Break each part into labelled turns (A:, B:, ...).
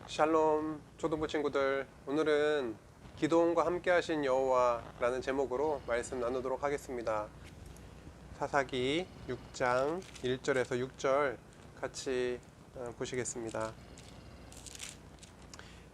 A: 샬롬 초등부 친구들, 오늘은 기도원과 함께 하신 여호와라는 제목으로 말씀 나누도록 하겠습니다. 사사기 6장 1절에서 6절 같이 보시겠습니다.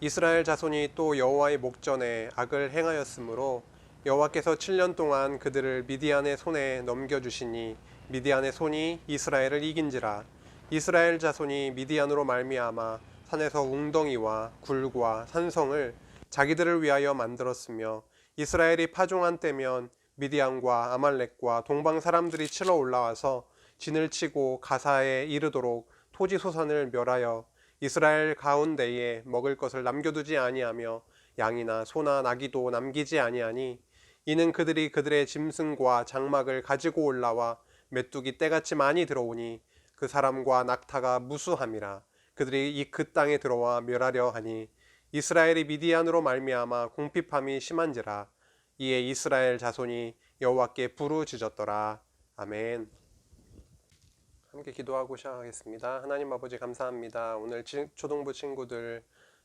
A: 이스라엘 자손이 또 여호와의 목전에 악을 행하였으므로 여호와께서 7년 동안 그들을 미디안의 손에 넘겨주시니 미디안의 손이 이스라엘을 이긴지라. 이스라엘 자손이 미디안으로 말미암아 산에서 웅덩이와 굴과 산성을 자기들을 위하여 만들었으며 이스라엘이 파종한 때면 미디안과 아말렉과 동방 사람들이 치러 올라와서 진을 치고 가사에 이르도록 토지 소산을 멸하여 이스라엘 가운데에 먹을 것을 남겨두지 아니하며 양이나 소나 나귀도 남기지 아니하니 이는 그들이 그들의 짐승과 장막을 가지고 올라와 메뚜기 떼같이 많이 들어오니 그 사람과 낙타가 무수함이라. 그들이 그 땅에 들어와 멸하려 하니 이스라엘이 미디안으로 말미암아 궁핍함이 심한지라. 이에 이스라엘 자손이 여호와께 부르짖었더라. 아멘. 함께 기도하고 시작하겠습니다. 하나님 아버지 감사합니다. 오늘 초등부 친구들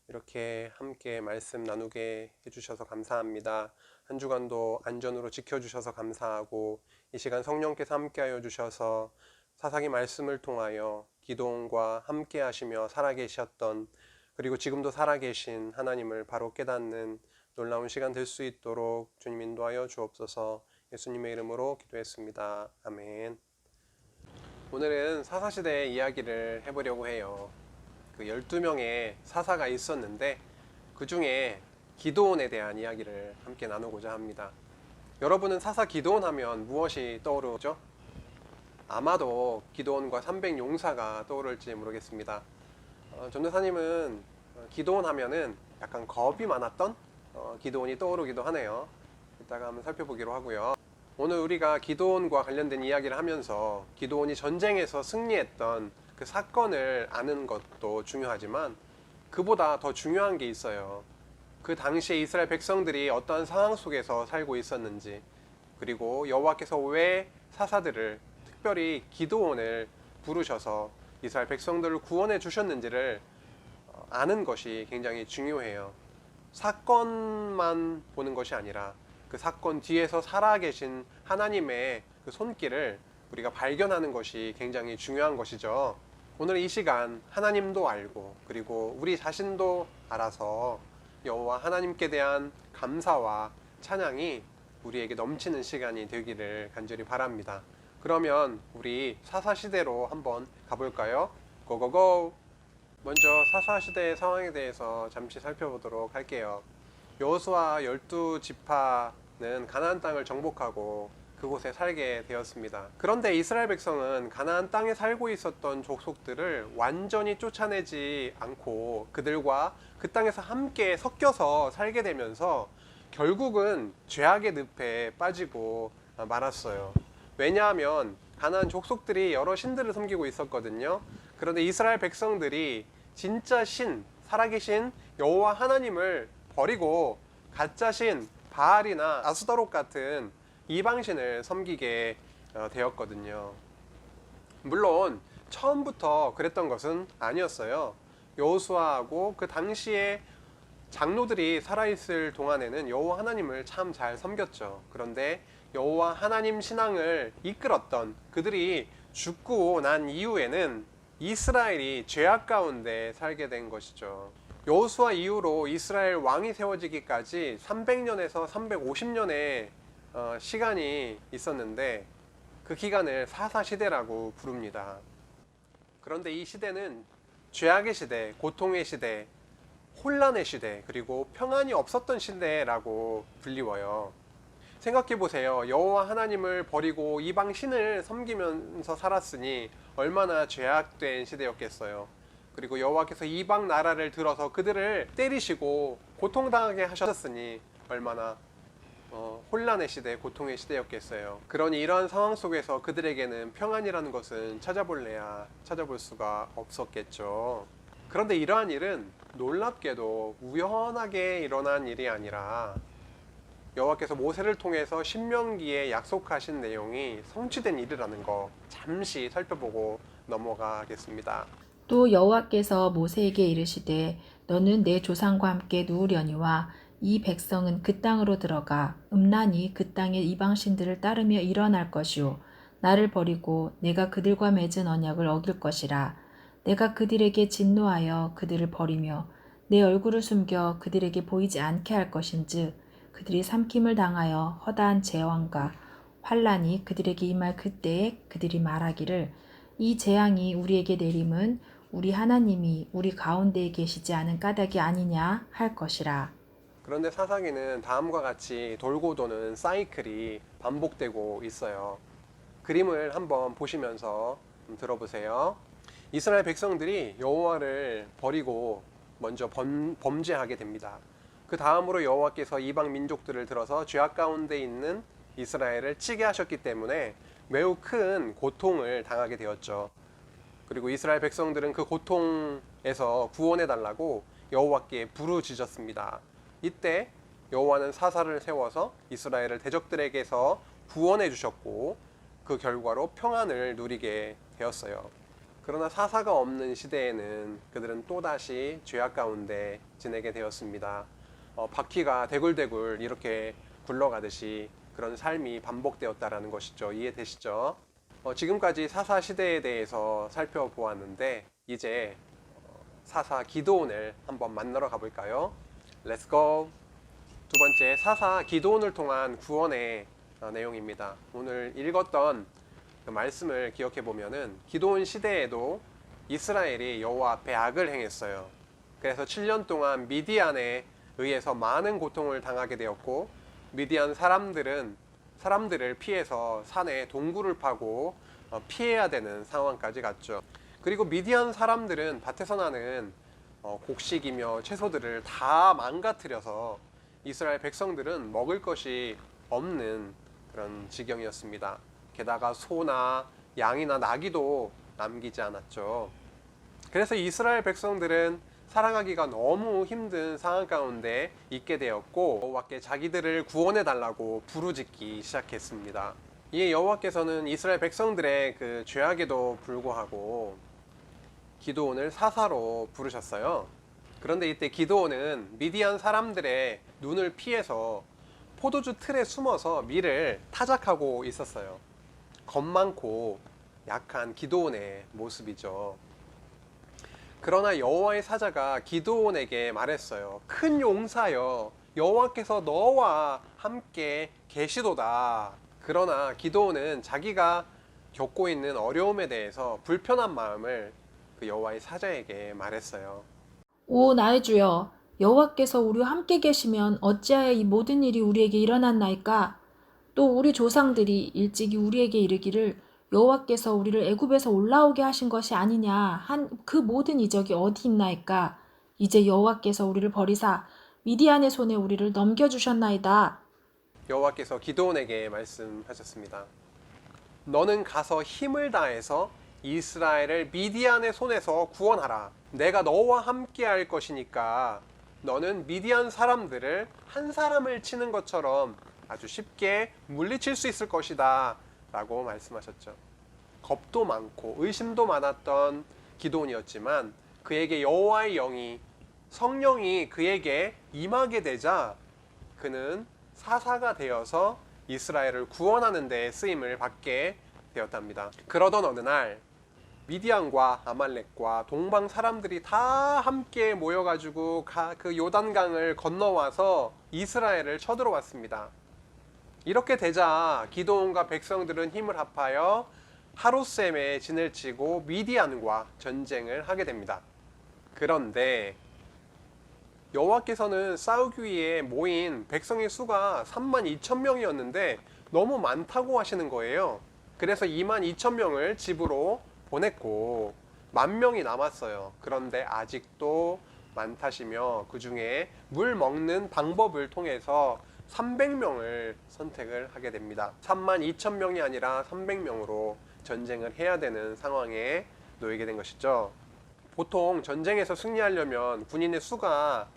A: 이렇게 함께 말씀 나누게 해주셔서 감사합니다. 한 주간도 안전으로 지켜주셔서 감사하고 이 시간 성령께서 함께하여 주셔서 사사기 말씀을 통하여 기도원과 함께 하시며 살아계셨던, 그리고 지금도 살아계신 하나님을 바로 깨닫는 놀라운 시간 될 수 있도록 주님 인도하여 주옵소서. 예수님의 이름으로 기도했습니다. 아멘. 오늘은 사사시대의 이야기를 해보려고 해요. 그 12명의 사사가 있었는데 그 중에 기드온에 대한 이야기를 함께 나누고자 합니다. 여러분은 사사 기드온 하면 무엇이 떠오르죠? 아마도 기드온과 300용사가 떠오를지 모르겠습니다. 전도사님은 기드온 하면은 약간 겁이 많았던 기드온이 떠오르기도 하네요. 이따가 한번 살펴보기로 하고요. 오늘 우리가 기드온과 관련된 이야기를 하면서 기드온이 전쟁에서 승리했던 그 사건을 아는 것도 중요하지만 그보다 더 중요한 게 있어요. 그 당시에 이스라엘 백성들이 어떠한 상황 속에서 살고 있었는지, 그리고 여호와께서 왜 사사들을, 특별히 기드온을 부르셔서 이스라엘 백성들을 구원해 주셨는지를 아는 것이 굉장히 중요해요. 사건만 보는 것이 아니라 그 사건 뒤에서 살아계신 하나님의 그 손길을 우리가 발견하는 것이 굉장히 중요한 것이죠. 오늘 이 시간 하나님도 알고 그리고 우리 자신도 알아서 여호와 하나님께 대한 감사와 찬양이 우리에게 넘치는 시간이 되기를 간절히 바랍니다. 그러면 우리 사사시대로 한번 가볼까요? 고고고! 먼저 사사시대의 상황에 대해서 잠시 살펴보도록 할게요. 여호수아 12지파는 가나안 땅을 정복하고 그곳에 살게 되었습니다. 그런데 이스라엘 백성은 가나안 땅에 살고 있었던 족속들을 완전히 쫓아내지 않고 그들과 그 땅에서 함께 섞여서 살게 되면서 결국은 죄악의 늪에 빠지고 말았어요. 왜냐하면 가나안 족속들이 여러 신들을 섬기고 있었거든요. 그런데 이스라엘 백성들이 진짜 신, 살아계신 여호와 하나님을 버리고 가짜 신 바알이나 아스다롯 같은 이방신을 섬기게 되었거든요. 물론 처음부터 그랬던 것은 아니었어요. 여호수아하고 그 당시에 장로들이 살아있을 동안에는 여호와 하나님을 참 잘 섬겼죠. 그런데 여호와 하나님 신앙을 이끌었던 그들이 죽고 난 이후에는 이스라엘이 죄악 가운데 살게 된 것이죠. 여호수아 이후로 이스라엘 왕이 세워지기까지 300년에서 350년의 시간이 있었는데 그 기간을 사사시대라고 부릅니다. 그런데 이 시대는 죄악의 시대, 고통의 시대, 혼란의 시대, 그리고 평안이 없었던 시대라고 불리워요. 생각해 보세요. 여호와 하나님을 버리고 이방 신을 섬기면서 살았으니 얼마나 죄악된 시대였겠어요. 그리고 여호와께서 이방 나라를 들어서 그들을 때리시고 고통당하게 하셨으니 얼마나 혼란의 시대, 고통의 시대였겠어요. 그러니 이러한 상황 속에서 그들에게는 평안이라는 것은 찾아볼래야 찾아볼 수가 없었겠죠. 그런데 이러한 일은 놀랍게도 우연하게 일어난 일이 아니라 여호와께서 모세를 통해서 신명기에 약속하신 내용이 성취된 일이라는 거 잠시 살펴보고 넘어가겠습니다.
B: 또 여호와께서 모세에게 이르시되 너는 내 조상과 함께 누우려니와 이 백성은 그 땅으로 들어가 음란히 그 땅의 이방신들을 따르며 일어날 것이요 나를 버리고 내가 그들과 맺은 언약을 어길 것이라. 내가 그들에게 진노하여 그들을 버리며 내 얼굴을 숨겨 그들에게 보이지 않게 할 것인즉 그들이 삼킴을 당하여 허다한 재앙과 환란이 그들에게 임할 그때에 그들이 말하기를 이 재앙이 우리에게 내림은 우리 하나님이 우리 가운데에 계시지 않은 까닭이 아니냐 할 것이라.
A: 그런데 사사기는 다음과 같이 돌고 도는 사이클이 반복되고 있어요. 그림을 한번 보시면서 들어보세요. 이스라엘 백성들이 여호와를 버리고 먼저 범죄하게 됩니다. 그 다음으로 여호와께서 이방 민족들을 들어서 죄악 가운데 있는 이스라엘을 치게 하셨기 때문에 매우 큰 고통을 당하게 되었죠. 그리고 이스라엘 백성들은 그 고통에서 구원해 달라고 여호와께 부르짖었습니다. 이때 여호와는 사사를 세워서 이스라엘을 대적들에게서 구원해 주셨고 그 결과로 평안을 누리게 되었어요. 그러나 사사가 없는 시대에는 그들은 또다시 죄악 가운데 지내게 되었습니다. 바퀴가 대굴대굴 이렇게 굴러가듯이 그런 삶이 반복되었다라는 것이죠. 이해되시죠? 지금까지 사사 시대에 대해서 살펴보았는데 이제 사사 기드온을 한번 만나러 가볼까요? Let's go! 두 번째, 사사 기드온을 통한 구원의 내용입니다. 오늘 읽었던 그 말씀을 기억해 보면은 기드온 시대에도 이스라엘이 여호와 앞에 악을 행했어요. 그래서 7년 동안 미디안에 의해서 많은 고통을 당하게 되었고 미디안 사람들을 피해서 산에 동굴을 파고 피해야 되는 상황까지 갔죠. 그리고 미디안 사람들은 밭에서 나는 곡식이며 채소들을 다 망가뜨려서 이스라엘 백성들은 먹을 것이 없는 그런 지경이었습니다. 게다가 소나 양이나 나귀도 남기지 않았죠. 그래서 이스라엘 백성들은 살아가기가 너무 힘든 상황 가운데 있게 되었고 여호와께 자기들을 구원해 달라고 부르짖기 시작했습니다. 이에 여호와께서는 이스라엘 백성들의 그 죄악에도 불구하고 기드온을 사사로 부르셨어요. 그런데 이때 기드온은 미디안 사람들의 눈을 피해서 포도주 틀에 숨어서 밀을 타작하고 있었어요. 겁 많고 약한 기드온의 모습이죠. 그러나 여호와의 사자가 기드온에게 말했어요. 큰 용사여, 여호와께서 너와 함께 계시도다. 그러나 기드온은 자기가 겪고 있는 어려움에 대해서 불편한 마음을 그 여호와의 사자에게 말했어요.
B: 오 나의 주여 여호와께서 우리와 함께 계시면 어찌하여 이 모든 일이 우리에게 일어났나이까? 또 우리 조상들이 일찍이 우리에게 이르기를 여호와께서 우리를 애굽에서 올라오게 하신 것이 아니냐 한 그 모든 이적이 어디 있나이까? 이제 여호와께서 우리를 버리사 미디안의 손에 우리를 넘겨주셨나이다.
A: 여호와께서 기드온에게 말씀하셨습니다. 너는 가서 힘을 다해서 이스라엘을 미디안의 손에서 구원하라. 내가 너와 함께 할 것이니까 너는 미디안 사람들을 한 사람을 치는 것처럼 아주 쉽게 물리칠 수 있을 것이다 라고 말씀하셨죠. 겁도 많고 의심도 많았던 기드온이었지만 그에게 여호와의 영이 성령이 그에게 임하게 되자 그는 사사가 되어서 이스라엘을 구원하는 데 쓰임을 받게 되었답니다. 그러던 어느 날 미디안과 아말렉과 동방 사람들이 다 함께 모여가지고 그 요단강을 건너와서 이스라엘을 쳐들어왔습니다. 이렇게 되자 기드온과 백성들은 힘을 합하여 하롯셈에 진을 치고 미디안과 전쟁을 하게 됩니다. 그런데 여호와께서는 싸우기 위해 모인 백성의 수가 32,000명이었는데 너무 많다고 하시는 거예요. 그래서 22,000명을 집으로 보냈고 10,000명이 남았어요. 그런데 아직도 많다시며 그 중에 물 먹는 방법을 통해서 300명을 선택을 하게 됩니다. 32,000명이 아니라 300명으로 전쟁을 해야 되는 상황에 놓이게 된 것이죠. 보통 전쟁에서 승리하려면 군인의 수가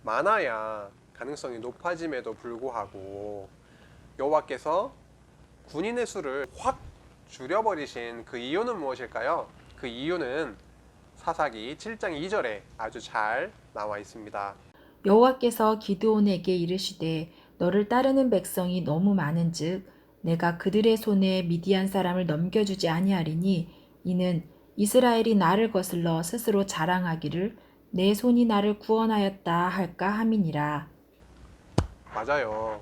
A: 많아야 가능성이 높아짐에도 불구하고 여호와께서 군인의 수를 확 줄여버리신 그 이유는 무엇일까요? 그 이유는 사사기 7장 2절에 아주 잘 나와 있습니다.
B: 여호와께서 기드온에게 이르시되 너를 따르는 백성이 너무 많은즉 내가 그들의 손에 미디안 사람을 넘겨주지 아니하리니 이는 이스라엘이 나를 거슬러 스스로 자랑하기를 내 손이 나를 구원하였다 할까 함이니라.
A: 맞아요.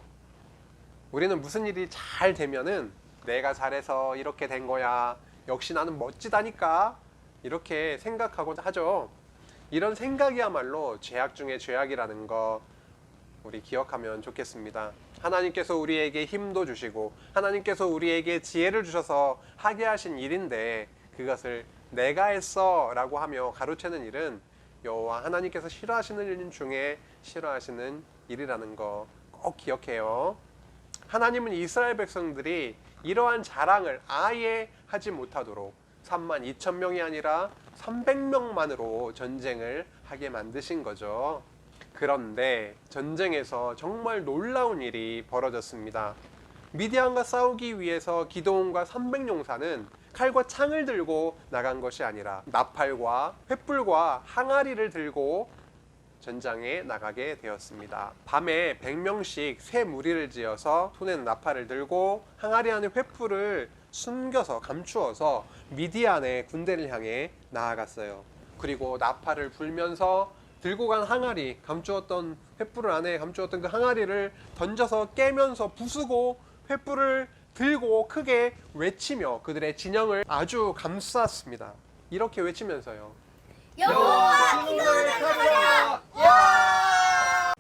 A: 우리는 무슨 일이 잘 되면은 내가 잘해서 이렇게 된 거야. 역시 나는 멋지다니까. 이렇게 생각하곤 하죠. 이런 생각이야말로 죄악 중에 죄악이라는 거 우리 기억하면 좋겠습니다. 하나님께서 우리에게 힘도 주시고 하나님께서 우리에게 지혜를 주셔서 하게 하신 일인데 그것을 내가 했어 라고 하며 가로채는 일은 여호와 하나님께서 싫어하시는 일 중에 싫어하시는 일이라는 거 꼭 기억해요. 하나님은 이스라엘 백성들이 이러한 자랑을 아예 하지 못하도록 32,000명이 아니라 300명만으로 전쟁을 하게 만드신 거죠. 그런데 전쟁에서 정말 놀라운 일이 벌어졌습니다. 미디안과 싸우기 위해서 기드온과 300용사는 칼과 창을 들고 나간 것이 아니라 나팔과 횃불과 항아리를 들고 전장에 나가게 되었습니다. 밤에 100명씩 새 무리를 지어서 손에는 나팔을 들고 항아리 안에 횃불을 숨겨서 감추어서 미디안의 군대를 향해 나아갔어요. 그리고 나팔을 불면서 들고 간 항아리, 감추었던 횃불을 안에 감추었던 그 항아리를 던져서 깨면서 부수고 횃불을 들고 크게 외치며 그들의 진영을 아주 감쌌습니다. 이렇게 외치면서요.
C: 여호와 기도를 들으라.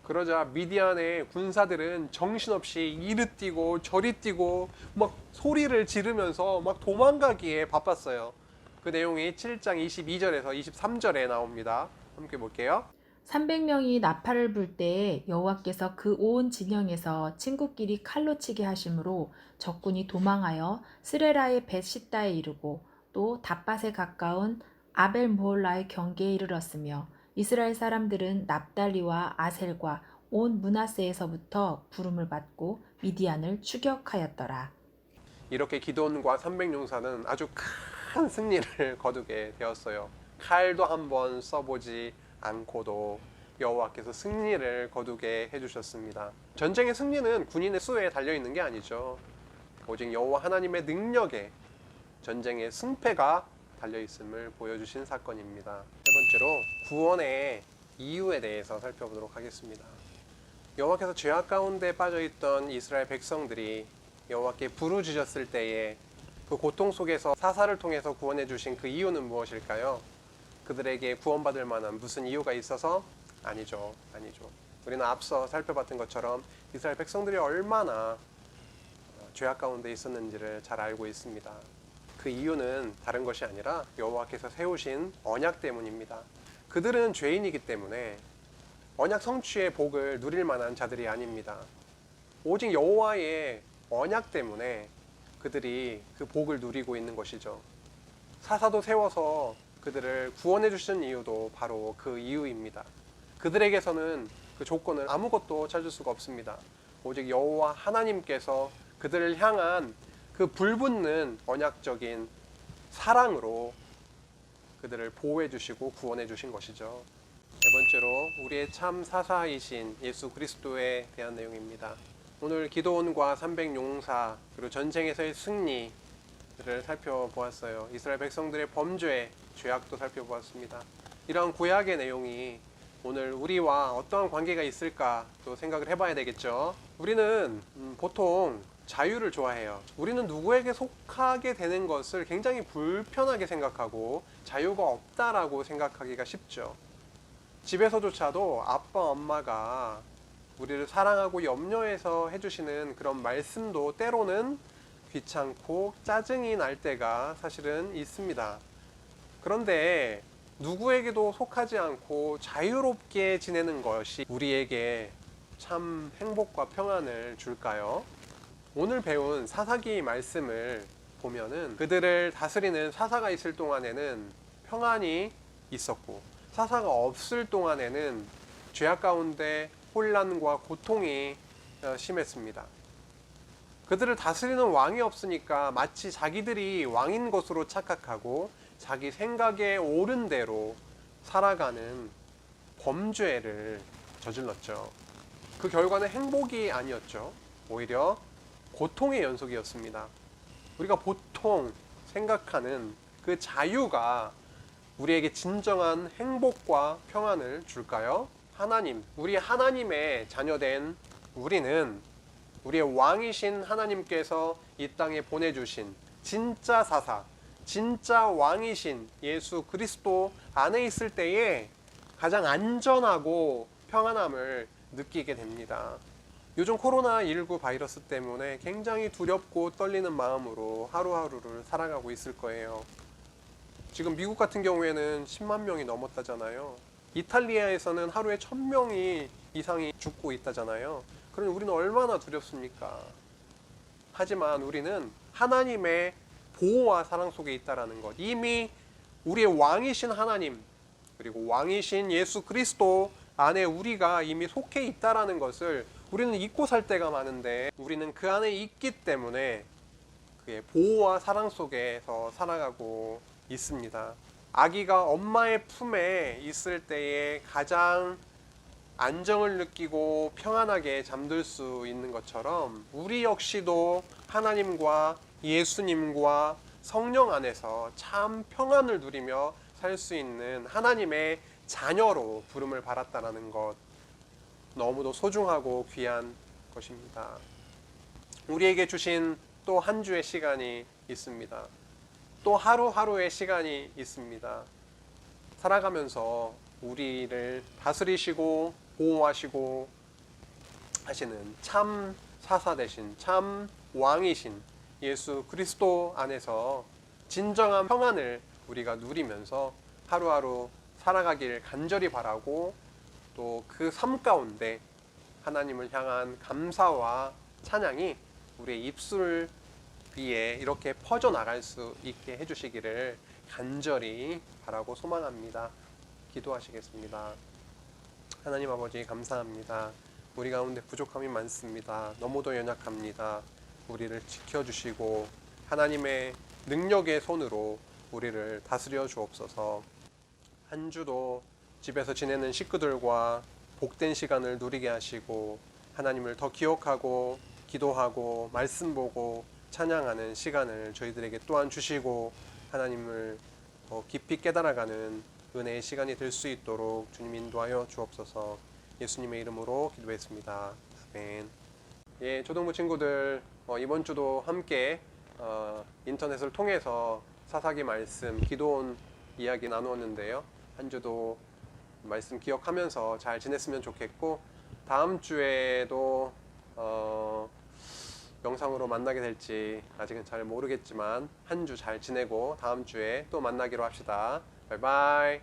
A: 그러자 미디안의 군사들은 정신없이 이리 뛰고 저리 뛰고 막 소리를 지르면서 막 도망가기에 바빴어요. 그 내용이 7장 22절에서 23절에 나옵니다. 함께 볼게요.
B: 300명이 나팔을 불 때에 여호와께서 그 온 진영에서 친구끼리 칼로 치게 하심으로 적군이 도망하여 스레라의 벳시다에 이르고 또 답밭에 가까운 아벨모홀라의 경계에 이르렀으며 이스라엘 사람들은 납달리와 아셀과 온 므낫세에서부터 부름을 받고 미디안을 추격하였더라.
A: 이렇게 기드온과 300용사는 아주 큰 승리를 거두게 되었어요. 칼도 한번 써보지 않고도 여호와께서 승리를 거두게 해주셨습니다. 전쟁의 승리는 군인의 수에 달려있는 게 아니죠. 오직 여호와 하나님의 능력에 전쟁의 승패가 달려있음을 보여주신 사건입니다. 세 번째로 구원의 이유에 대해서 살펴보도록 하겠습니다. 여호와께서 죄악 가운데 빠져있던 이스라엘 백성들이 여호와께 부르짖었을 때에 그 고통 속에서 사사를 통해서 구원해 주신 그 이유는 무엇일까요? 그들에게 구원받을 만한 무슨 이유가 있어서? 아니죠. 우리는 앞서 살펴봤던 것처럼 이스라엘 백성들이 얼마나 죄악 가운데 있었는지를 잘 알고 있습니다. 그 이유는 다른 것이 아니라 여호와께서 세우신 언약 때문입니다. 그들은 죄인이기 때문에 언약 성취의 복을 누릴 만한 자들이 아닙니다. 오직 여호와의 언약 때문에 그들이 그 복을 누리고 있는 것이죠. 사사도 세워서 그들을 구원해 주시는 이유도 바로 그 이유입니다. 그들에게서는 그 조건을 아무것도 찾을 수가 없습니다. 오직 여호와 하나님께서 그들을 향한 그 불붙는 언약적인 사랑으로 그들을 보호해 주시고 구원해 주신 것이죠. 네 번째로 우리의 참 사사이신 예수 그리스도에 대한 내용입니다. 오늘 기드온과 300용사 그리고 전쟁에서의 승리를 살펴보았어요. 이스라엘 백성들의 범죄, 죄악도 살펴보았습니다. 이러한 구약의 내용이 오늘 우리와 어떠한 관계가 있을까 또 생각을 해봐야 되겠죠. 우리는 보통 자유를 좋아해요. 우리는 누구에게 속하게 되는 것을 굉장히 불편하게 생각하고 자유가 없다라고 생각하기가 쉽죠. 집에서조차도 아빠, 엄마가 우리를 사랑하고 염려해서 해주시는 그런 말씀도 때로는 귀찮고 짜증이 날 때가 사실은 있습니다. 그런데 누구에게도 속하지 않고 자유롭게 지내는 것이 우리에게 참 행복과 평안을 줄까요? 오늘 배운 사사기 말씀을 보면은 그들을 다스리는 사사가 있을 동안에는 평안이 있었고 사사가 없을 동안에는 죄악 가운데 혼란과 고통이 심했습니다. 그들을 다스리는 왕이 없으니까 마치 자기들이 왕인 것으로 착각하고 자기 생각에 옳은 대로 살아가는 범죄를 저질렀죠. 그 결과는 행복이 아니었죠. 오히려 고통의 연속이었습니다. 우리가 보통 생각하는 그 자유가 우리에게 진정한 행복과 평안을 줄까요? 우리 하나님의 자녀된 우리는 우리의 왕이신 하나님께서 이 땅에 보내주신 진짜 사사, 진짜 왕이신 예수 그리스도 안에 있을 때에 가장 안전하고 평안함을 느끼게 됩니다. 요즘 코로나19 바이러스 때문에 굉장히 두렵고 떨리는 마음으로 하루하루를 살아가고 있을 거예요. 지금 미국 같은 경우에는 10만 명이 넘었다잖아요. 이탈리아에서는 하루에 1000명이 이상이 죽고 있다잖아요. 그러니 우리는 얼마나 두렵습니까? 하지만 우리는 하나님의 보호와 사랑 속에 있다라는 것, 이미 우리의 왕이신 하나님 그리고 왕이신 예수 그리스도 안에 우리가 이미 속해 있다라는 것을 우리는 잊고 살 때가 많은데, 우리는 그 안에 있기 때문에 그의 보호와 사랑 속에서 살아가고 있습니다. 아기가 엄마의 품에 있을 때에 가장 안정을 느끼고 평안하게 잠들 수 있는 것처럼 우리 역시도 하나님과 예수님과 성령 안에서 참 평안을 누리며 살 수 있는 하나님의 자녀로 부름을 받았다는 것, 너무도 소중하고 귀한 것입니다. 우리에게 주신 또 한 주의 시간이 있습니다. 또 하루하루의 시간이 있습니다. 살아가면서 우리를 다스리시고 보호하시고 하시는 참 사사 되신 참 왕이신 예수 그리스도 안에서 진정한 평안을 우리가 누리면서 하루하루 살아가길 간절히 바라고, 또 그 삶 가운데 하나님을 향한 감사와 찬양이 우리의 입술 위에 이렇게 퍼져나갈 수 있게 해주시기를 간절히 바라고 소망합니다. 기도하시겠습니다. 하나님 아버지, 감사합니다. 우리 가운데 부족함이 많습니다. 너무도 연약합니다. 우리를 지켜주시고 하나님의 능력의 손으로 우리를 다스려 주옵소서. 한 주도 집에서 지내는 식구들과 복된 시간을 누리게 하시고, 하나님을 더 기억하고 기도하고 말씀 보고 찬양하는 시간을 저희들에게 또한 주시고, 하나님을 더 깊이 깨달아가는 은혜의 시간이 될 수 있도록 주님 인도하여 주옵소서. 예수님의 이름으로 기도했습니다. 아멘. 예, 초등부 친구들, 이번 주도 함께 인터넷을 통해서 사사기 말씀, 기도원 이야기 나누었는데요. 한 주도 말씀 기억하면서 잘 지냈으면 좋겠고, 다음 주에도 영상으로 만나게 될지 아직은 잘 모르겠지만 한 주 잘 지내고 다음 주에 또 만나기로 합시다. 바이바이.